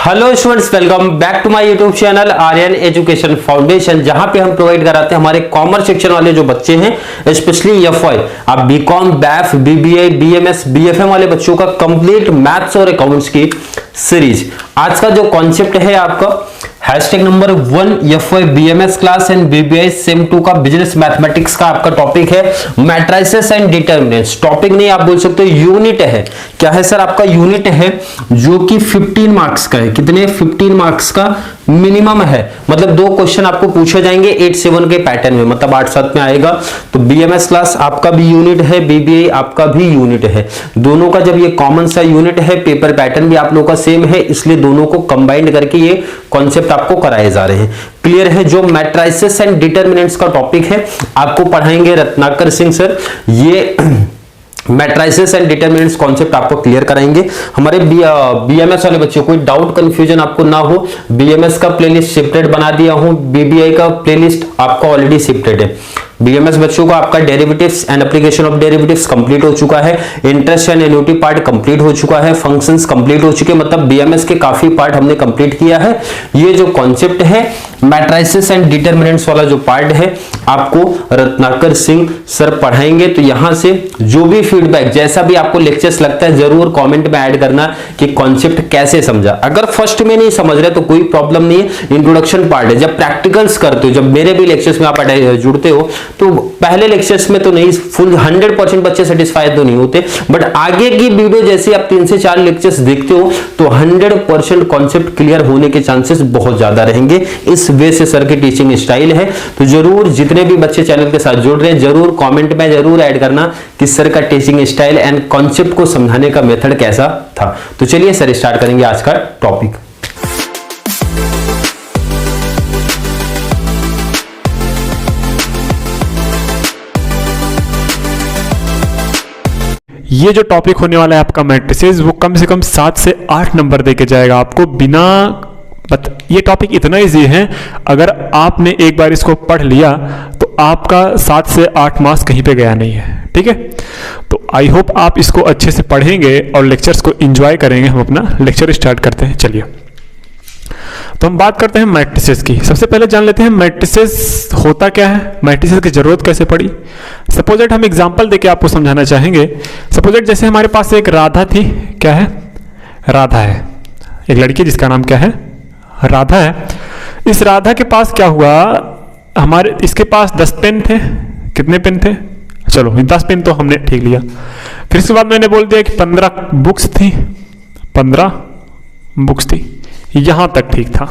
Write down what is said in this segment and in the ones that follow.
Hello students, welcome back to my YouTube channel Aryan education foundation, जहां पे हम provide कराते हैं हमारे कॉमर्स सेक्शन वाले जो बच्चे हैं, स्पेशली एफवाई, आप BCom, BAF, BBA, BMS, BFM वाले बच्चों का कंप्लीट मैथ्स और अकाउंट्स की सीरीज। आज का जो कॉन्सेप्ट है आपका hashtag number 1 FY BMS class and BBI sem 2 का बिजनेस मैथमेटिक्स का आपका टॉपिक है मैट्रिसेस एंड डिटरमिनेंट्स। टॉपिक नहीं, आप बोल सकते हो यूनिट है। क्या है सर? आपका यूनिट है जो कि 15 मार्क्स का है। कितने? 15 मार्क्स का मिनिमम है। मतलब 2 क्वेश्चन आपको पूछे जाएंगे 8-7 के पैटर्न में, मतलब 8-7 में आएगा। तो बीएमएस क्लास आपका भी यूनिट है, बीबीआई आपका भी यूनिट है। दोनों का जब ये कॉमन सा यूनिट है, पेपर पैटर्न भी आप लोगों का सेम है, इसलिए दोनों को कंबाइंड करके ये कॉन्सेप्ट आपको कराए जा रहे हैं। क्लियर है? जो मैट्रिसेस एंड डिटरमिनेंट्स का टॉपिक है आपको पढ़ाएंगे रत्नाकर सिंह सर। ये मैट्रिसेस एंड डिटरमिनेंट्स कॉन्सेप्ट आपको क्लियर कराएंगे। हमारे बीएमएस वाले बच्चों कोई डाउट कंफ्यूजन आपको ना हो, बीएमएस का प्लेलिस्ट शिफ्टेड बना दिया हूं, बीबीआई का प्लेलिस्ट आपका ऑलरेडी शिफ्टेड है। बीएमएस बच्चों को आपका derivatives and application of derivatives complete हो चुका है, interest and annuity part complete हो चुका है, फंक्शंस कंप्लीट हो चुके, मतलब बीएमएस के काफी पार्ट हमने कंप्लीट किया है। ये जो कॉन्सेप्ट है मैट्रिसेस एंड डिटरमिनेंट्स वाला जो पार्ट है आपको रत्नाकर सिंह सर पढ़ाएंगे। तो यहां से जो भी फीडबैक, जैसा भी आपको लेक्चर्स लगता है, जरूर कमेंट में ऐड करना कि कॉन्सेप्ट कैसे समझा। अगर फर्स्ट में नहीं समझ रहे तो कोई प्रॉब्लम नहीं है, इंट्रोडक्शन पार्ट है। जब प्रैक्टिकल्स करते हो, जब मेरे भी लेक्चर्स में आप जुड़ते हो, तो पहले लेक्चर्स में तो नहीं फुल 100% बच्चे सेटिस्फाइड तो नहीं होते, बट आगे की वीडियो जैसे आप 3 से 4 लेक्चर्स देखते हो तो 100% कॉन्सेप्ट क्लियर होने के चांसेस बहुत ज्यादा रहेंगे। इस वे से सर की टीचिंग स्टाइल है। तो जरूर जितने भी बच्चे चैनल के साथ जुड़ रहे हैं, जरूर कमेंट में जरूर ऐड करना कि सर का टीचिंग स्टाइल एंड कॉन्सेप्ट को समझाने का मेथड कैसा था। तो चलिए सर स्टार्ट करेंगे आज का टॉपिक। ये जो टॉपिक होने वाला है आपका मैट्रिसेस, वो कम से कम 7 से 8 नंबर देके जाएगा आपको बिना ये टॉपिक इतना इजी है, अगर आपने एक बार इसको पढ़ लिया तो आपका 7 से 8 मार्क्स कहीं पे गया नहीं है। ठीक है, तो आई होप आप इसको अच्छे से पढ़ेंगे और लेक्चर्स को एंजॉय करेंगे। हम अपना लेक्चर स्टार्ट करते हैं। चलिए, तो हम बात करते हैं मैट्रिसेस की। सबसे पहले जान लेते हैं मैट्रिसेस होता क्या है, मैट्रिसेस की जरूरत कैसे पड़ी। सपोजेट हम एग्जांपल देके आपको समझाना चाहेंगे। सपोजेट जैसे हमारे पास एक राधा थी, क्या है? राधा है, एक लड़की जिसका नाम क्या है? राधा है। इस राधा के पास क्या हुआ, हमारे इसके पास 10 पेन थे। कितने पेन थे? चलो 10 पेन तो हमने ठीक लिया। फिर इसके बाद मैंने बोल दिया कि 15 बुक्स थी, 15 बुक्स थी, यहां तक ठीक था।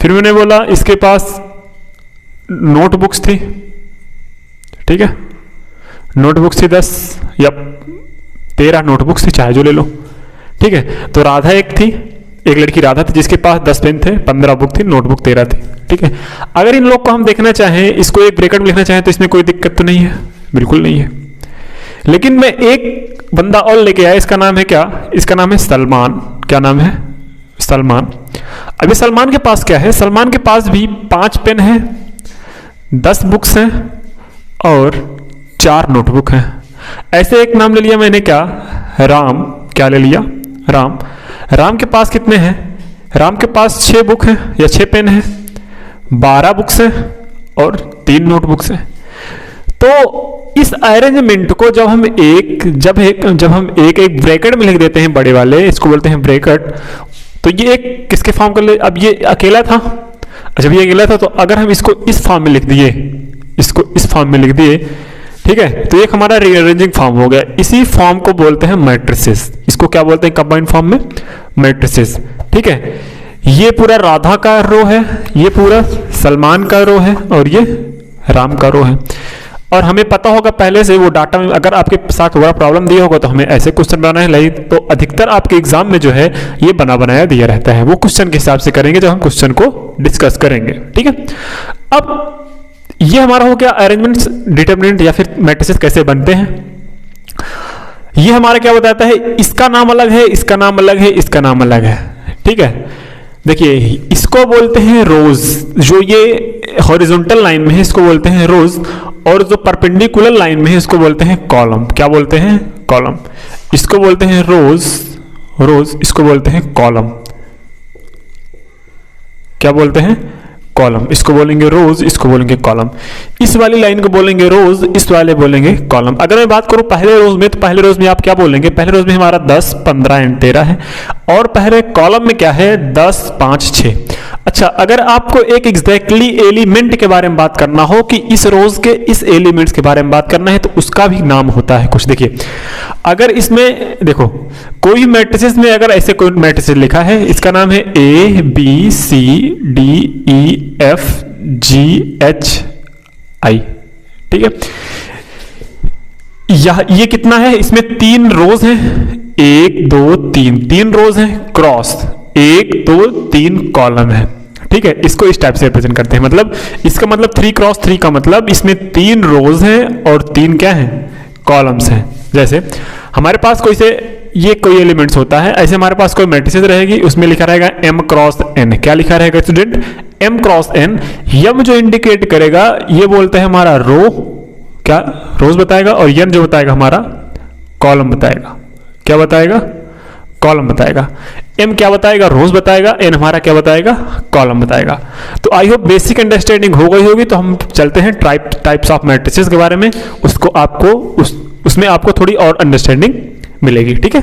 फिर मैंने बोला इसके पास नोटबुक्स थी, ठीक है, नोटबुक्स थी 10 या 13 नोटबुक्स थी, चाहे जो ले लो। ठीक है, तो राधा एक थी, एक लड़की राधा थी जिसके पास 10 पेन थे, 15 बुक थी, नोटबुक 13 थी। ठीक है, अगर इन लोग को हम देखना चाहें, इसको एक ब्रैकेट में लिखना चाहें तो इसमें कोई दिक्कत तो नहीं है, बिल्कुल नहीं है। लेकिन मैं एक बंदा और लेके आया, इसका नाम है क्या? इसका नाम है सलमान। क्या नाम है? सलमान। अभी सलमान के पास क्या है? सलमान के पास भी 5 पेन है, 10 बुक्स हैं और 4 नोटबुक हैं। ऐसे एक नाम ले लिया मैंने, क्या? राम। क्या ले लिया? राम। राम के पास कितने हैं? राम के पास 6 बुक हैं या 6 पेन हैं, 12 बुक्स हैं और 3 नोटबुक्स हैं। तो इस अरेंजमेंट को जब हम एक ब्रैकेट में लिख देते हैं, बड़े वाले, इसको बोलते हैं ब्रैकेट, तो ये एक किसके फॉर्म कर ले? अब ये अकेला था, जब ये अकेला था तो अगर हम इसको इस फॉर्म में लिख दिए, इसको इस फॉर्म में लिख दिए, ठीक है, तो एक हमारा रीअरेंजिंग फॉर्म हो गया। इसी फॉर्म को बोलते हैं मैट्रिसेस। इसको क्या बोलते हैं कंबाइंड फॉर्म में? मैट्रिसेस। ठीक है, ये पूरा राधा का रो है, ये पूरा सलमान का रो है और ये राम का रो है। और हमें पता होगा पहले से वो डाटा में, अगर आपके साथ बड़ा प्रॉब्लम दिया होगा तो हमें ऐसे क्वेश्चन बनाना है लाइक, तो अधिकतर आपके एग्जाम में जो है ये बना बनाया दिया रहता है। वो क्वेश्चन के हिसाब से करेंगे जब हम क्वेश्चन को डिस्कस करेंगे। ठीक है, अब ये हमारा हो गया अरेंजमेंट्स, डिटरमिनेंट या फिर मैट्रिसेस कैसे बनते हैं। ये हमारा क्या बताता है? इसका नाम अलग है, इसका नाम अलग है, इसका नाम अलग है। ठीक है, देखिए इसको बोलते हैं रोज, जो ये हॉरिजॉन्टल लाइन में है इसको बोलते हैं रोज, और जो परपेंडिकुलर लाइन में है इसको बोलते हैं कॉलम। क्या बोलते हैं? कॉलम। इसको बोलते हैं रोज, इसको बोलते हैं कॉलम। क्या बोलते हैं, कॉलम। इसको बोलेंगे रोज, इसको बोलेंगे कॉलम। इस वाली लाइन को बोलेंगे रोज, इस वाले बोलेंगे कॉलम। अगर मैं बात करूं पहले रोज में, तो पहले रोज में आप क्या बोलेंगे, पहले रोज में हमारा 10, 15 एंड 13 है, और पहले कॉलम में क्या है, 10, 5, 6। अच्छा, अगर आपको एक एग्जैक्टली एलिमेंट के बारे में बात करना हो कि इस रोज के इस एलिमेंट्स के बारे में बात करना है, तो उसका भी नाम होता है कुछ। देखिए, अगर इसमें देखो कोई मैट्रिसेस में अगर ऐसे कोई मैट्रिसेस लिखा है, इसका नाम है A B C D E F G H I, ठीक है। ये कितना है, इसमें 3 रोज हैं, 1 2 3 रोज हैं, क्रॉस 1 2 3 कॉलम है, ठीक है। इसको इस टाइप से रिप्रेजेंट करते हैं, मतलब इसका मतलब 3 क्रॉस 3 का मतलब इसमें 3 रोज हैं और 3 क्या हैं, कॉलम्स हैं। जैसे हमारे पास कोई से ये कोई एलिमेंट्स होता है, ऐसे हमारे पास कोई मैट्रिसेस रहेगी, उसमें लिखा रहेगा m क्रॉस n। क्या लिखा रहेगा student, m cross n। m जो इंडिकेट करेगा ये बोलते हैं हमारा रो, क्या रोज बताएगा, और n जो बताएगा हमारा कॉलम बताएगा। क्या बताएगा, कॉलम बताएगा। m क्या बताएगा, रोज बताएगा, n हमारा क्या बताएगा, कॉलम बताएगा। तो आई होप बेसिक अंडरस्टैंडिंग हो गई होगी। तो हम चलते हैं टाइप्स ऑफ मैट्रिसेस के बारे में, उसको आपको उसमें आपको थोड़ी और अंडरस्टैंडिंग मिलेगी, ठीक है।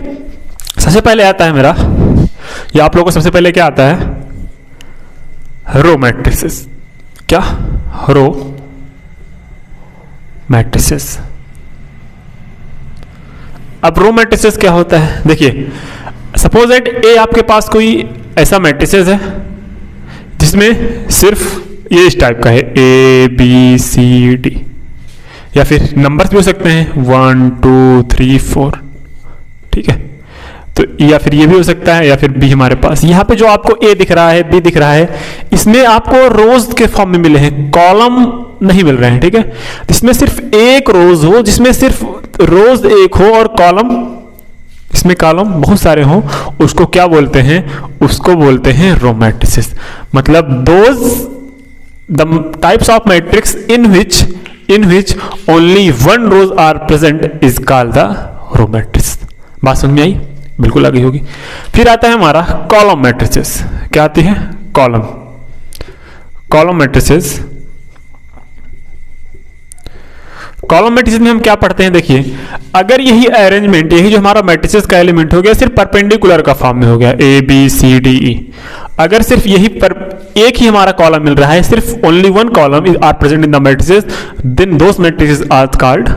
सबसे पहले आता है मेरा, या आप लोगों को सबसे पहले क्या आता है, रो मैट्रिसेस। क्या, रो मैट्रिसेस। अब रो मैट्रिसेस क्या होता है, देखिए सपोज दैट ए आपके पास कोई ऐसा मैट्रिसेस है जिसमें सिर्फ ये इस टाइप का है, A B C D, या फिर नंबर्स भी हो सकते हैं 1 2 3 4, ठीक है। तो या फिर ये भी हो सकता है, या फिर बी हमारे पास यहाँ पे जो आपको ए दिख रहा है, बी दिख रहा है, इसमें आपको रोज के फॉर्म में मिले हैं, कॉलम नहीं मिल रहे हैं, ठीक है। इसमें सिर्फ एक रोज हो, जिसमें सिर्फ रोज एक हो और कॉलम, इसमें कॉलम बहुत सारे हो, उसको क्या बोलते हैं, उसको बोलते हैं रो मैट्रिसेस। मतलब those the types of matrix in which only one rows are present is called the row matrix. बात समझ में आई, बिल्कुल आ गई होगी। फिर आता है हमारा कॉलम मैट्रिसेस। क्या आती है, कॉलम मैट्रिसेस। कॉलम मैट्रिसेस में हम क्या पढ़ते हैं, देखिए अगर यही अरेंजमेंट, यही जो हमारा मैट्रिसेस का एलिमेंट हो गया, सिर्फ परपेंडिकुलर का फॉर्म में हो गया, A B C D E, अगर सिर्फ यही पर एक ही हमारा कॉलम मिल रहा है, सिर्फ only one column is are present in the matrices, then those matrices are called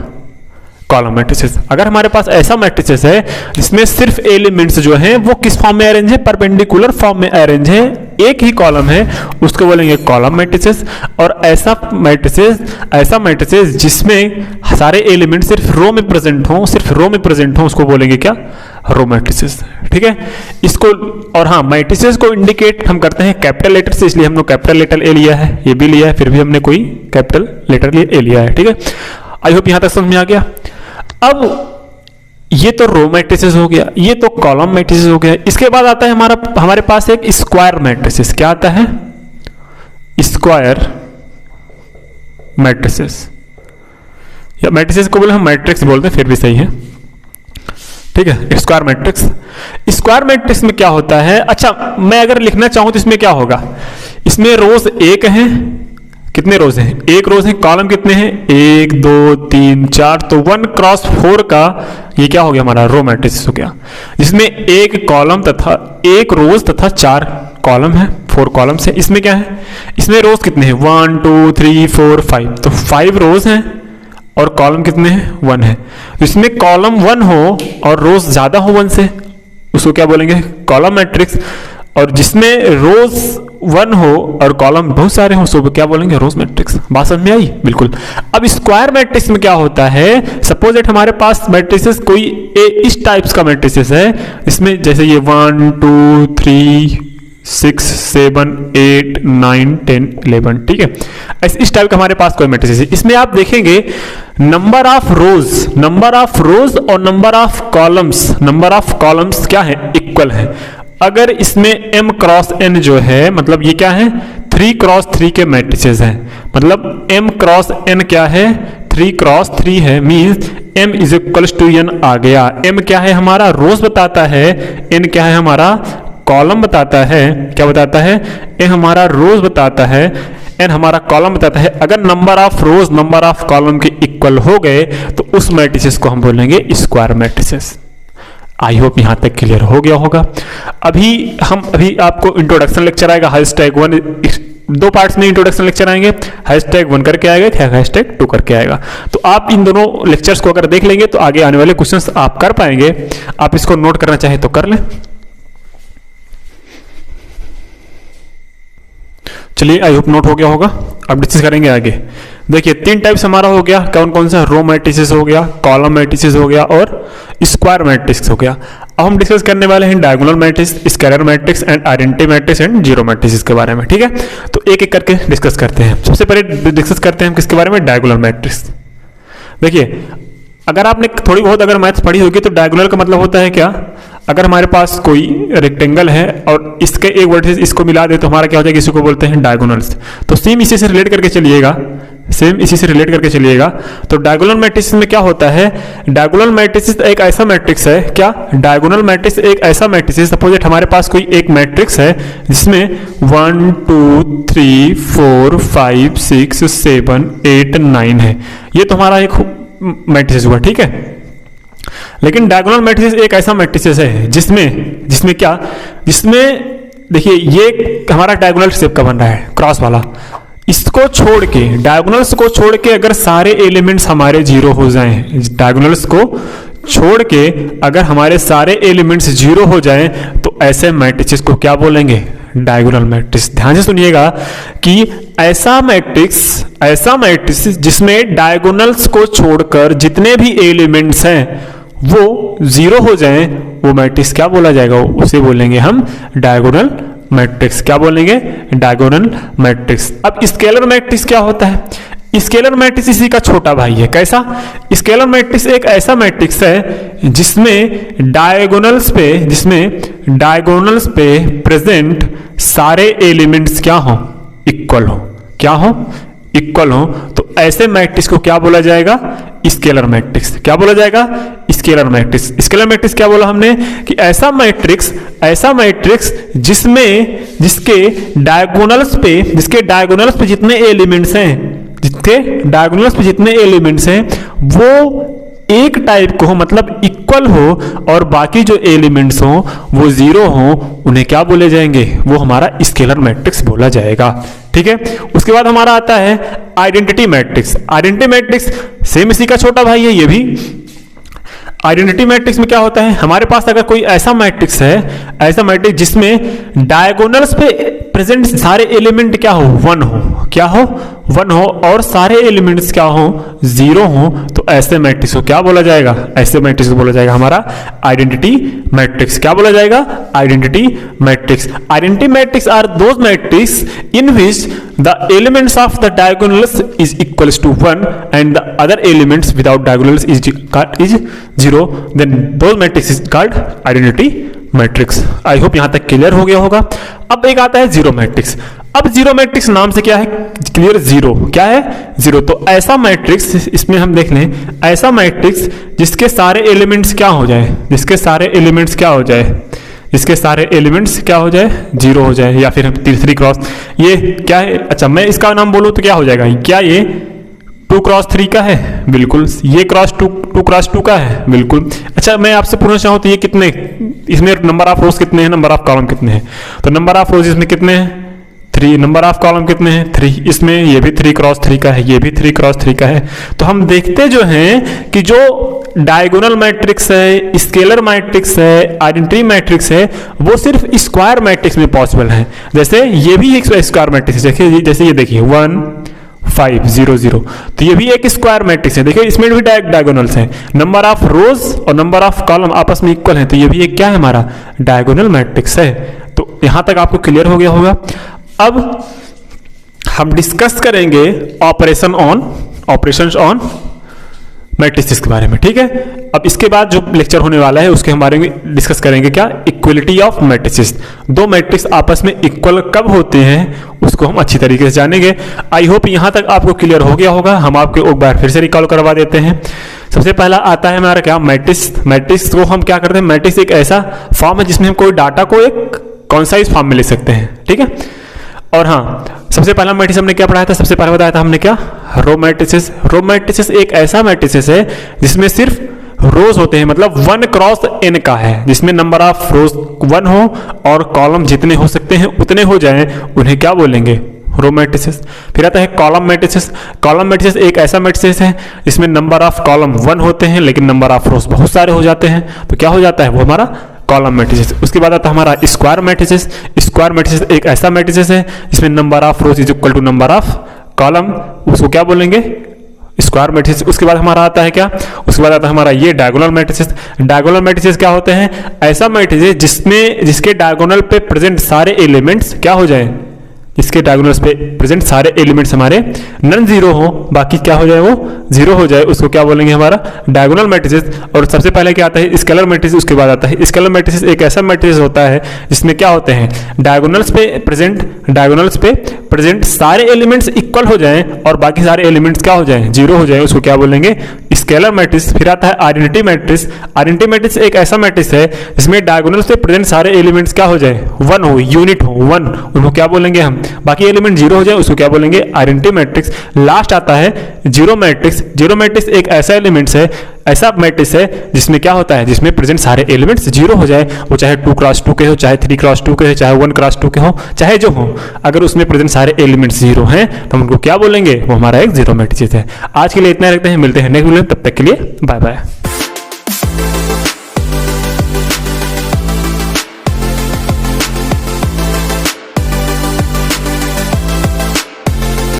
column matrices. अगर हमारे पास ऐसा मैट्रिसेस है जिसमें सिर्फ एलिमेंट्स जो हैं वो किस फॉर्म में अरेंज है, परपेंडिकुलर फॉर्म में अरेंज है, एक ही कॉलम है, उसको बोलेंगे कॉलम मैट्रिसेस। और ऐसा मैट्रिसेस जिसमें सारे एलिमेंट सिर्फ रो में प्रेजेंट हों, उसको बोलेंगे क्या, रो मैट्रिसेस, ठीक है। इसको, और हाँ, मैट्रिसेस को इंडिकेट हम करते हैं कैपिटल लेटर से, इसलिए हम लोग कैपिटल लेटर ए लिया है, ये भी लिया है, फिर भी हमने कोई कैपिटल लेटर ए लिया है, ठीक है। आई होप यहां तक समझ में आ गया। अब ये तो रो मैट्रिसेस हो गया, ये तो कॉलम मैट्रिसेस हो गया। इसके बाद आता है हमारे पास एक स्क्वायर मैट्रिसेस। क्या आता है, स्क्वायर मैट्रिसेस, या मैट्रिसेस को बोले हम मैट्रिक्स बोलते हैं, फिर भी सही है, ठीक है। स्क्वायर मैट्रिक्स में क्या होता है, अच्छा मैं अगर लिखना चाहूं तो इसमें क्या होगा, इसमें रोज एक हैं, कितने रोज हैं, एक रोज है, कॉलम कितने हैं, 1 2 3 4, तो 1 क्रॉस 4 का ये क्या हो गया, हमारा रो मैट्रिक्स हो गया, जिसमें एक कॉलम तथा एक रोज तथा 4 कॉलम है, 4 कॉलम्स है। इसमें क्या है, इसमें रोज कितने हैं, 1 2 3 4 5, तो 5 रोज हैं और कॉलम कितने हैं, 1 है। तो इसमें कॉलम 1 हो और रोज ज्यादा हो 1 से, उसको क्या बोलेंगे, कॉलम मैट्रिक्स। और जिसमें रोज 1 हो और कॉलम बहुत सारे हो, उसको क्या बोलेंगे, रोज मैट्रिक्स। बात समझ में आई, बिल्कुल। अब स्क्वायर मैट्रिक्स में क्या होता है, सपोज दैट हमारे पास मैट्रिसेस कोई इस टाइप्स का मैट्रिसेस है, इसमें जैसे ये 1 2 3 6 7 8 9 10 11, ठीक है। इस टाइप का हमारे पास कोई मैट्रिसेस है, इसमें आप देखेंगे नंबर ऑफ रोज और नंबर ऑफ कॉलम्स क्या है, इक्वल है। अगर इसमें m क्रॉस n जो है, मतलब ये क्या है, 3 क्रॉस 3 के मैट्रिसेस हैं, मतलब m क्रॉस n क्या है, 3 क्रॉस 3 है, means m is equal to n आ गया। m क्या है हमारा, रोज बताता है, n क्या है हमारा, कॉलम बताता है, क्या बताता है, ए हमारा रोज बताता है, एन हमारा कॉलम बताता है। अगर number of rose number of column के इक्वल हो गए तो उस मैट्रिसेस को हम बोलेंगे स्क्वायर मैट्रिसेस। आई होप यहां तक क्लियर हो गया होगा। अभी आपको इंट्रोडक्शन लेक्चर आएगा, #1, 2 पार्ट्स में इंट्रोडक्शन लेक्चर आएंगे, #1 करके आएगा, #2 करके आएगा। तो आप इन दोनों लेक्चर्स को अगर देख लेंगे तो आगे आने वाले क्वेश्चंस आप कर पाएंगे। आप इसको नोट करना चाहे तो कर लें। चलिए, आई होप नोट हो गया होगा। अब डिस्कस करेंगे आगे। देखिए 3 टाइप्स हमारा हो गया, कौन कौन सा, रो मैट्रिसेस हो गया, कॉलम मैट्रिसेस हो गया और स्क्वायर मैट्रिक्स हो गया। अब हम डिस्कस करने वाले हैं diagonal matrix, scalar matrix and identity matrix and zero matrix के बारे में। ठीक है, तो एक एक करके डिस्कस करते हैं। सबसे पहले डिस्कस करते हैं हम किसके बारे में, डायगोनल मैट्रिक्स। देखिए, अगर आपने थोड़ी बहुत अगर मैथ्स पढ़ी होगी तो डायगोनल का मतलब होता है क्या, अगर हमारे पास कोई रेक्टेंगल है और इसके एक वर्टिस इसको मिला दे तो हमारा क्या हो जाएगा, इसी को बोलते हैं डायगोनल्स। तो सेम इसी से रिलेट करके चलिएगा। तो डायगोनल मैट्रिक्स में क्या होता है, डायगोनल मैट्रिक्स एक ऐसा मैट्रिक्स है, क्या, डायगोनल मैट्रिक्स एक ऐसा मैट्रिक्स है, सपोज हमारे पास कोई एक मैट्रिक्स है जिसमें 1 2 3 4 5 6 7 8 9 है। ये तो हमारा एक मैट्रिक्स हुआ, ठीक है। लेकिन डायगोनल मैट्रिक्स एक ऐसा मैट्रिक्स है जिसमें देखिए ये हमारा डायगोनल शेप का बन रहा है, क्रॉस वाला। इसको छोड़ के, डायगोनल्स को छोड़ के अगर सारे एलिमेंट्स हमारे 0 हो जाएं, डायगोनल्स को छोड़ के अगर हमारे सारे एलिमेंट्स 0 हो जाएं तो ऐसे मैट्रिक्स को क्या बोलेंगे, डायगोनल मैट्रिक्स। ध्यान से सुनिएगा कि ऐसा मैट्रिक्स जिसमें डायगोनल्स को छोड़कर जितने भी एलिमेंट्स हैं वो 0 हो जाएं, वो मैट्रिक्स क्या बोला जाएगा, उसे बोलेंगे हम डायगोनल मैट्रिक्स। क्या बोलेंगे, डायगोनल मैट्रिक्स। अब स्केलर मैट्रिक्स क्या होता है, स्केलर मैट्रिक्स इसी का छोटा भाई है। कैसा, स्केलर मैट्रिक्स एक ऐसा मैट्रिक्स है जिसमें डायगोनल्स पे प्रेजेंट सारे एलिमेंट्स क्या हो, इक्वल हो। तो ऐसे मैट्रिक्स को क्या बोला जाएगा, स्केलर मैट्रिक्स। क्या बोला जाएगा, स्केलर मैट्रिक्स। स्केलर मैट्रिक्स क्या बोला हमने कि ऐसा मैट्रिक्स जिसके डायगोनल्स पे जितने एलिमेंट्स हैं वो एक टाइप को हो, मतलब इक्वल हो, और बाकी जो एलिमेंट्स हो वो 0 हो, उन्हें क्या बोले जाएंगे, वो हमारा स्केलर मैट्रिक्स बोला जाएगा। ठीक है, उसके बाद हमारा आता है आइडेंटिटी मैट्रिक्स। सेम इसी का छोटा भाई है ये भी। आइडेंटिटी मैट्रिक्स में क्या होता है, हमारे पास अगर कोई ऐसा मैट्रिक्स जिसमें डायगोनल्स पे प्रेजेंट सारे एलिमेंट क्या हो, 1 हो और सारे एलिमेंट्स क्या हो, 0 हो, तो ऐसे मैट्रिक्स को क्या बोला जाएगा, ऐसे मैट्रिक्स को बोला जाएगा हमारा आइडेंटिटी मैट्रिक्स। क्या बोला जाएगा, identity matrix. Identity matrix are those matrix in which the elements of the diagonals is equals to 1 and the other elements without diagonals is 0, then those matrix is called identity matrix। I hope यहां तक clear हो गया होगा। अब एक आता है zero matrix. अब जीरो मैट्रिक्स नाम से क्या है क्लियर, जीरो क्या है, जीरो। तो ऐसा मैट्रिक्स, इसमें हम देख लें, ऐसा मैट्रिक्स जिसके सारे एलिमेंट्स क्या हो जाए, जिसके सारे एलिमेंट्स क्या हो जाए, 0 हो जाए, या फिर तीसरी क्रॉस, ये क्या है, अच्छा मैं इसका नाम बोलूं तो क्या हो जाएगा, क्या ये 2x3 का है, बिल्कुल। ये 2x2 का है, बिल्कुल। अच्छा मैं आपसे पूछना चाहूँ तो ये कितने, इसमें नंबर ऑफ रोज कितने हैं, नंबर ऑफ कॉलम कितने हैं, तो नंबर ऑफ रोज इसमें कितने हैं, 3। नंबर ऑफ कॉलम कितने हैं, 3। इसमें ये भी 3x3 का है, ये भी 3x3 का है। तो हम देखते जो हैं कि जो डायगोनल मैट्रिक्स है, स्केलर मैट्रिक्स है, आइडेंटिटी मैट्रिक्स है, वो सिर्फ स्क्वायर मैट्रिक्स में पॉसिबल है। जैसे ये भी एक स्क्वायर मैट्रिक्स है, जैसे ये देखिए 1 5 0 0, तो ये भी एक स्क्वायर मैट्रिक्स है। देखिए इसमें भी डायगोनल्स हैं, नंबर ऑफ रोज और नंबर ऑफ कॉलम आपस में इक्वल है, तो ये भी एक क्या है हमारा डायगोनल मैट्रिक्स है। तो यहां तक आपको क्लियर हो गया होगा। अब हम डिस्कस करेंगे ऑपरेशंस ऑन मैट्रिसेस के बारे में, ठीक है। अब इसके बाद जो लेक्चर होने वाला है उसके बारे में डिस्कस करेंगे, क्या, इक्वलिटी ऑफ मैट्रिसेस। दो मैट्रिक्स आपस में इक्वल कब होते हैं उसको हम अच्छी तरीके से जानेंगे। आई होप यहां तक आपको क्लियर हो गया होगा। हम आपको एक बार फिर से रिकॉल करवा देते हैं। सबसे पहला आता है हमारा क्या, मैट्रिक्स। मैट्रिक्स को हम क्या करते हैं, मैट्रिक्स एक ऐसा फॉर्म है जिसमें हम कोई डाटा को एक कॉन्साइज फॉर्म में लिख सकते हैं, ठीक है। और हाँ, सबसे पहला मैट्रिक्स हमने क्या पढ़ाया था, सबसे पहले बताया था हमने क्या, रो मैट्रिसेस। रो मैट्रिसेस एक ऐसा मैट्रिसेस है जिसमें सिर्फ रोज होते हैं, मतलब 1 क्रॉस n का है, जिसमें नंबर ऑफ रोज 1 हो और कॉलम जितने हो सकते हैं उतने हो जाएं, उन्हें क्या बोलेंगे, रो मैट्रिसेस। फिर आता है कॉलम मैट्रिसेस। कॉलम मैट्रिसेस एक ऐसा मैट्रिसेस है जिसमें नंबर ऑफ कॉलम 1 होते हैं लेकिन नंबर ऑफ रोज बहुत सारे हो जाते हैं, तो क्या हो जाता है, वो हमारा कॉलम मैट्रिसेस। उसके बाद आता है हमारा स्क्वायर मैट्रिसेस। स्क्वायर मैट्रिसेस एक ऐसा मैट्रिसेस है जिसमें number of rows is equal to number of column, उसको क्या बोलेंगे, स्क्वायर मैट्रिसेस। उसके बाद हमारा आता है क्या, उसके बाद आता है हमारा ये डायगोनल मैट्रिसेस। डायगोनल मैट्रिसेस क्या होते हैं, ऐसा मैट्रिसेस जिसके डायगोनल पे प्रेजेंट सारे एलिमेंट्स क्या हो जाए, इसके डायगोनल्स पे प्रेजेंट सारे एलिमेंट्स हमारे नॉन जीरो हो, बाकी क्या हो जाए, वो जीरो हो जाए, उसको क्या बोलेंगे, हमारा डायगोनल मैट्रिसेस। और सबसे पहले क्या आता है, स्केलर मैट्रिसेस। उसके बाद आता है स्केलर मैट्रिसेस एक ऐसा मैट्रिसेस होता है जिसमें क्या होते हैं, डायगोनल्स पे प्रेजेंट सारे एलिमेंट्स इक्वल हो जाएं और बाकी सारे एलिमेंट्स क्या हो जाएं, जीरो हो जाएं, उसको क्या बोलेंगे, स्केलर मैट्रिक्स। फिर आता है आइडेंटिटी मैट्रिक्स। आइडेंटिटी मैट्रिक्स एक ऐसा मैट्रिक्स है जिसमें डायगोनल्स पे प्रेजेंट सारे एलिमेंट्स क्या हो जाए, 1 हो, यूनिट हो, 1, उनको क्या बोलेंगे हम, बाकी एलिमेंट जीरो हो जाए, उसको क्या बोलेंगे, आइडेंटिटी मैट्रिक्स। लास्ट आता है जीरो मैट्रिक्स। जीरो मैट्रिक्स एक ऐसा ऐसा मैट्रिक्स है जिसमें क्या होता है, जिसमें प्रेजेंट सारे एलिमेंट्स जीरो हो जाए, वो चाहे 2x2 के हो, चाहे 3x2 के हो, चाहे 1x2 के हो, चाहे जो हो, अगर उसमें प्रेजेंट सारे एलिमेंट्स जीरो हैं तो हम उनको क्या बोलेंगे, वो हमारा एक जीरो मैट्रिक्स है। आज के लिए इतना रखते हैं, मिलते हैं नेक्स्ट वीडियो में, तब तक के लिए बाय बाय।